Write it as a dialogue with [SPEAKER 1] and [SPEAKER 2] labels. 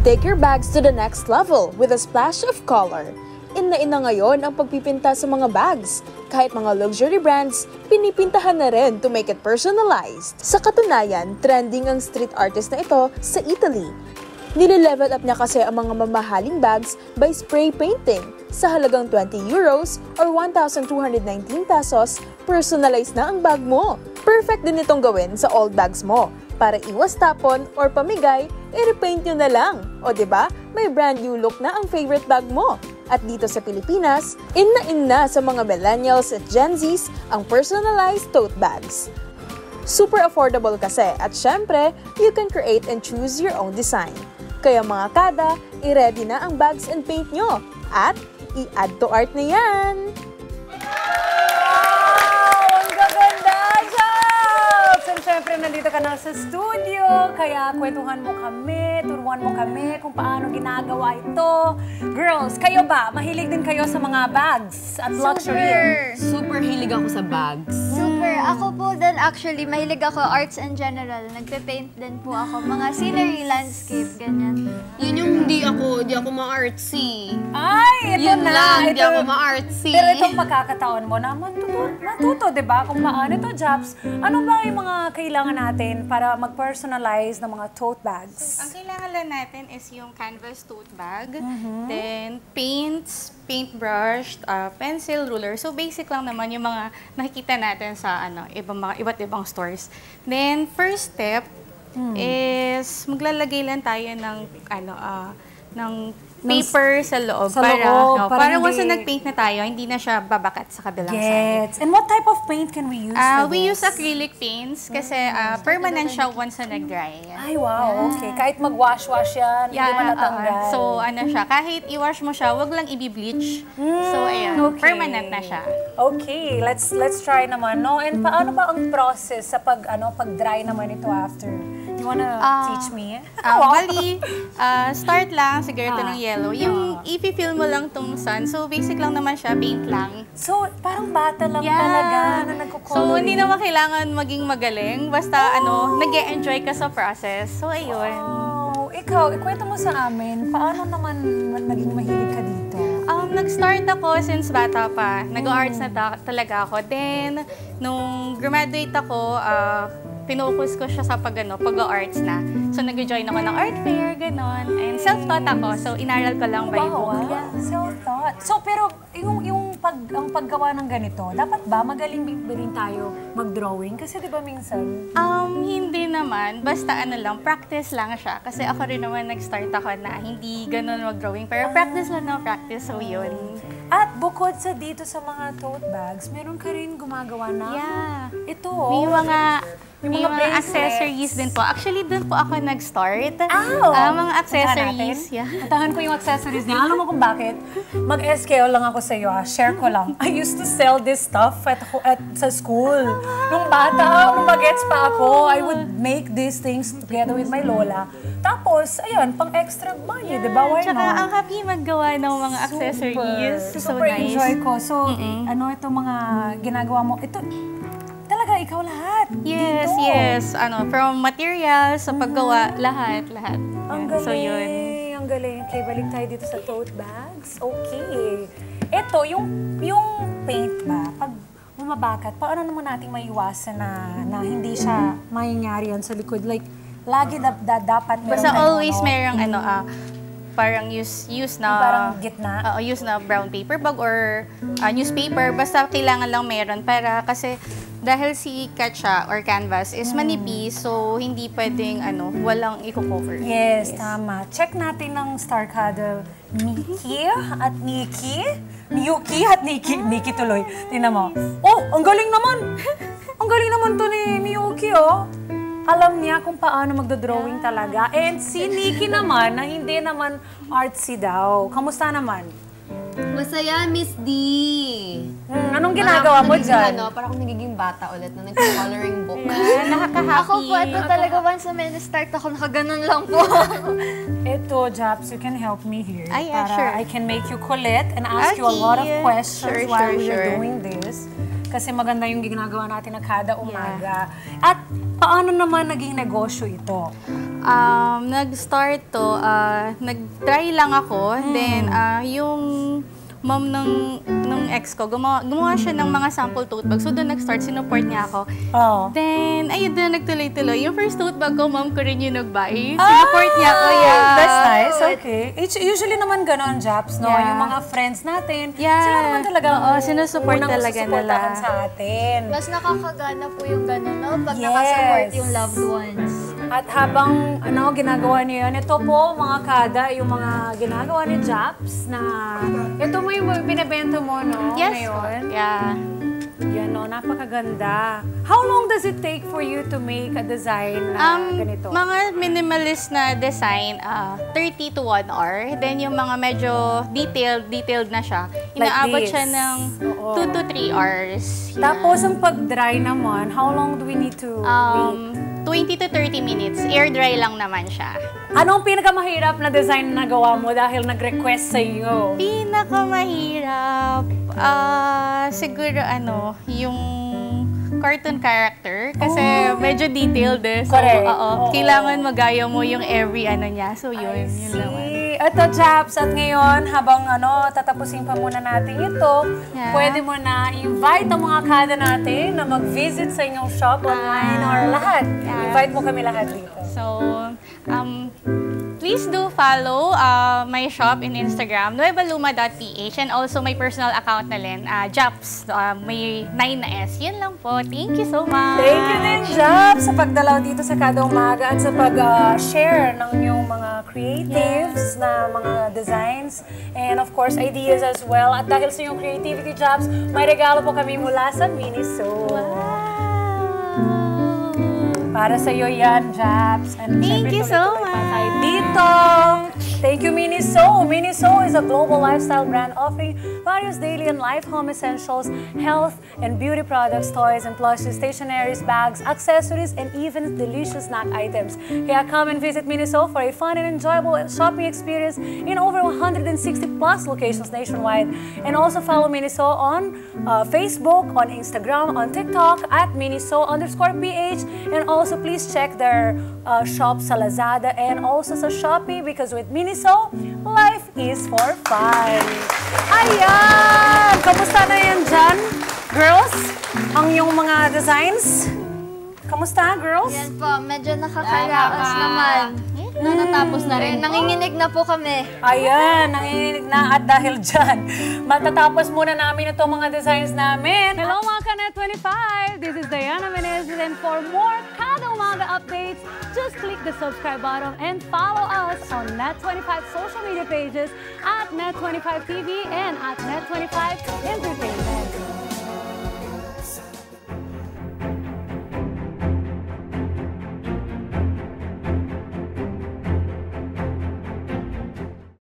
[SPEAKER 1] Take your bags to the next level with a splash of color. In na ngayon ang pagpipinta sa mga bags. Kahit mga luxury brands, pinipintahan na rin to make it personalized. Sa katunayan, trending ang street artist na ito sa Italy. Nile-level up niya kasi ang mga mamahaling bags by spray painting. Sa halagang 20 euros or 1,219 pesos, personalized na ang bag mo. Perfect din itong gawin sa old bags mo. Para iwas tapon or pamigay, i-repaint nyo na lang. O diba, may brand new look na ang favorite bag mo. At dito sa Pilipinas, in na sa mga millennials at Gen Zs ang personalized tote bags. Super affordable kasi at syempre, you can create and choose your own design. Kaya mga kada, i-ready na ang bags and paint nyo at i-add to art na yan!
[SPEAKER 2] Siyempre, nandito ka na sa studio, kaya kwentuhan mo kami, turuan mo kami kung paano ginagawa ito. Girls, kayo ba? Mahilig din kayo sa mga bags at luxury?
[SPEAKER 3] Super hilig ako sa bags.
[SPEAKER 4] Super. Ako po din actually, mahilig ako arts in general. Nagpe-paint din po ako. Mga scenery, landscape, ganyan.
[SPEAKER 3] Yun yung hindi ako ma-artsy.
[SPEAKER 2] Ay, ito
[SPEAKER 3] Yun
[SPEAKER 2] na.
[SPEAKER 3] lang, hindi ako ma-artsy.
[SPEAKER 2] Pero itong pagkakataon mo na natuto, di ba? Kung paano ito, Japs, ano ba yung mga kailangan natin para mag-personalize ng mga tote bags?
[SPEAKER 5] Ang kailangan lang natin is yung canvas tote bag, then paints, paintbrush, pencil, ruler. So basic lang naman yung mga nakikita natin sa iba't ibang stores. Then first step is maglalagay lang tayo ng paper sa loob. Para once na nag-paint na tayo, hindi na siya babakat sa kabilang side.
[SPEAKER 2] And what type of paint can we use for
[SPEAKER 5] We
[SPEAKER 2] this?
[SPEAKER 5] use acrylic paints kasi permanent siya once na nag-dry.
[SPEAKER 2] Ay, wow. Okay. Kahit mag-wash-wash yan, hindi man natanggal.
[SPEAKER 5] So, siya, kahit i-wash mo siya, wag lang i-bleach. So, ayan, permanent na siya.
[SPEAKER 2] Okay, let's try naman, no? And paano ba ang process sa pag-dry naman ito after? You wanna teach me?
[SPEAKER 5] Bali, start lang, siguro ito ng yellow. Yung i-fill mo lang tong sun. So, basic lang naman siya, paint lang.
[SPEAKER 2] So, parang bata lang talaga na nagko-coloring.
[SPEAKER 5] So, hindi naman kailangan maging magaling. Basta, nag-e-enjoy ka sa process. So, ayun.
[SPEAKER 2] Oh, ikaw, ikwento mo sa amin, paano naman naging mahilig ka dito?
[SPEAKER 5] Nag-start ako since bata pa. Nag-arts na talaga ako. Then, nung graduate ako, pinocus ko siya sa pag-arts na. So, nag-join ako ng art fair, gano'n. And self-taught ako. So, inaral ko lang by book.
[SPEAKER 2] Yeah, self-taught. So, pero ang paggawa ng ganito, dapat ba magaling rin tayo mag-drawing? Kasi di ba minsan?
[SPEAKER 5] Hindi naman. Basta practice lang siya. Kasi ako rin naman nag-start ako na hindi gano'n mag-drawing. Pero practice lang na practice. So, yun.
[SPEAKER 2] At bukod sa dito sa mga tote bags, meron ka rin gumagawa na? Ito.
[SPEAKER 5] May mga accessories din po. Actually, doon po ako nag-start. Mga accessories.
[SPEAKER 2] Puntahan ko yung accessories niya. Alam mo kung bakit? Mag-SKO lang ako sa iyo. Share ko lang. I used to sell this stuff sa school. Nung bata, nung bagets pa ako, I would make these things together with my lola. Tapos, ayun, pang extra money, di ba? Why
[SPEAKER 5] Tsaka,
[SPEAKER 2] not?
[SPEAKER 5] ang happy maggawa ng mga accessories. So
[SPEAKER 2] Super
[SPEAKER 5] nice.
[SPEAKER 2] enjoy ko. So, ito mga ginagawa mo. Ito, talaga, ikaw lahat.
[SPEAKER 5] Yes,
[SPEAKER 2] dito.
[SPEAKER 5] yes. From materials, sa paggawa, lahat.
[SPEAKER 2] Ang galing.
[SPEAKER 5] So, yun.
[SPEAKER 2] Ang galing. Okay, balik tayo dito sa tote bags. Okay. Ito, yung paint ba, pag bumabakat, paano naman natin maiwasan na hindi siya mangyayari yan sa likod? Like, lagi dapat meron
[SPEAKER 5] Basta always merong parang use na
[SPEAKER 2] parang gitna.
[SPEAKER 5] Use na brown paper bag or newspaper. Basta kailangan lang meron para kasi dahil si Katsa or canvas is manipis, so hindi pwedeng walang i-cover.
[SPEAKER 2] Yes, tama. Check natin ng Star Cuddle. Miyuki at Nikki. Miyuki at Nikki. Nikki tuloy. Tingnan mo. Oh, ang galing naman! Ang galing naman to ni Miyuki, oh. Alam niya kung paano magdodrawing talaga. And si Nikki naman, na hindi naman artsy daw. Kamusta naman?
[SPEAKER 3] Masaya, Miss D.
[SPEAKER 2] Anong ginagawa mo dyan?
[SPEAKER 3] Parang akong nagiging bata ulit na nag-coloring book.
[SPEAKER 5] Nakaka-happy.
[SPEAKER 4] Ako po, ito talaga once na may start ako, nakaganon lang po.
[SPEAKER 2] Ito, Japs, you can help me here.
[SPEAKER 5] Yeah,
[SPEAKER 2] para
[SPEAKER 5] sure.
[SPEAKER 2] I can make you kulit and ask you a lot of questions while we're doing this. Kasi maganda yung ginagawa natin na kada umaga. At paano naman naging negosyo ito?
[SPEAKER 5] Nag-start to, nag-try lang ako. Then, yung mom ng ex ko, gumawa siya ng mga sample tote bag. So, doon nag-start, sinuport niya ako.
[SPEAKER 2] Oh.
[SPEAKER 5] Then, ayun doon, nagtuloy-tuloy. Yung first tote bag ko, mom ko rin yung nag-buy. Sinuport niya ako, yeah.
[SPEAKER 2] That's nice, okay. Usually naman ganon, Japs, no?
[SPEAKER 5] Yeah.
[SPEAKER 2] Yung mga friends natin,
[SPEAKER 5] Yeah.
[SPEAKER 2] sila naman talaga
[SPEAKER 5] Oo, sinusupport talaga nila.
[SPEAKER 2] sa atin.
[SPEAKER 4] Mas nakakagana po yung gano'n, no? Pag
[SPEAKER 2] Yes.
[SPEAKER 4] nakasupport yung loved ones.
[SPEAKER 2] At habang ginagawa niyo yan, ito po mga kada, yung mga ginagawa ni Japs na ito mo yung binibenta mo, no?
[SPEAKER 5] Yes.
[SPEAKER 2] Ngayon.
[SPEAKER 5] Yeah.
[SPEAKER 2] Yan, no? Napakaganda. How long does it take for you to make a design na ganito?
[SPEAKER 5] Mga minimalist na design, 30 to 1 hour. Then yung mga medyo detailed na siya, inaabot
[SPEAKER 2] this.
[SPEAKER 5] siya ng
[SPEAKER 2] Oo.
[SPEAKER 5] 2 to 3 hours. Yan.
[SPEAKER 2] Tapos, ang pag-dry naman, how long do we need to wait?
[SPEAKER 5] 20 to 30 minutes. Air dry lang naman siya.
[SPEAKER 2] Ano ang pinakamahirap na design na nagawa mo dahil nag-request sa iyo?
[SPEAKER 5] Pinakamahirap, siguro yung cartoon character. Kasi medyo detailed eh. So,
[SPEAKER 2] Correct.
[SPEAKER 5] oo. Kailangan magaya mo yung every niya. So, yun naman.
[SPEAKER 2] Ito, Japs, at ngayon, habang tatapusin pa muna natin ito,
[SPEAKER 5] Yeah.
[SPEAKER 2] pwede mo na invite ang mga kada natin na mag-visit sa inyong shop online or lahat.
[SPEAKER 5] Yeah.
[SPEAKER 2] Invite mo kami lahat dito.
[SPEAKER 5] So, please do follow my shop in Instagram, nuevaluma.ph, and also my personal account na rin, Japs, may 9 na S. Yun lang po. Thank you so much.
[SPEAKER 2] Thank you din, Japs, sa pagdalaw dito sa Kada Umaga at sa pag-share ng iyong mga creatives na mga designs and of course, ideas as well. At dahil sa iyong creativity, Japs, may regalo po kami mula sa Miniso. Para sa iyo yan, Japs. And
[SPEAKER 5] Thank
[SPEAKER 2] syempre,
[SPEAKER 5] you so
[SPEAKER 2] tuloy-tuloy pa
[SPEAKER 5] much.
[SPEAKER 2] tayo dito. Thank you, Miniso. Miniso is a global lifestyle brand offering various daily and life home essentials, health and beauty products, toys and plushes, stationeries, bags, accessories, and even delicious snack items. Kaya come and visit Miniso for a fun and enjoyable shopping experience in over 160 plus locations nationwide. And also follow Miniso on Facebook, on Instagram, on TikTok at Miniso_PH. And also please check their shop sa Lazada and also sa Shopee because with Miniso, life is for fun. Ayan! Kamusta na yan dyan, girls? Ang iyong mga designs? Kamusta, girls?
[SPEAKER 4] Yan po, medyo nakakaraos naman.
[SPEAKER 3] Natatapos na rin.
[SPEAKER 4] Nanginginig na po kami.
[SPEAKER 2] Ayan, nanginginig na at dahil dyan, matatapos muna namin itong mga designs namin. Hello mga Kanet 25! This is Diana Menezes and for more Kada Umaga updates, just click the subscribe button and follow us on Net25 social media pages at Net25 TV and at Net25 Entertainment.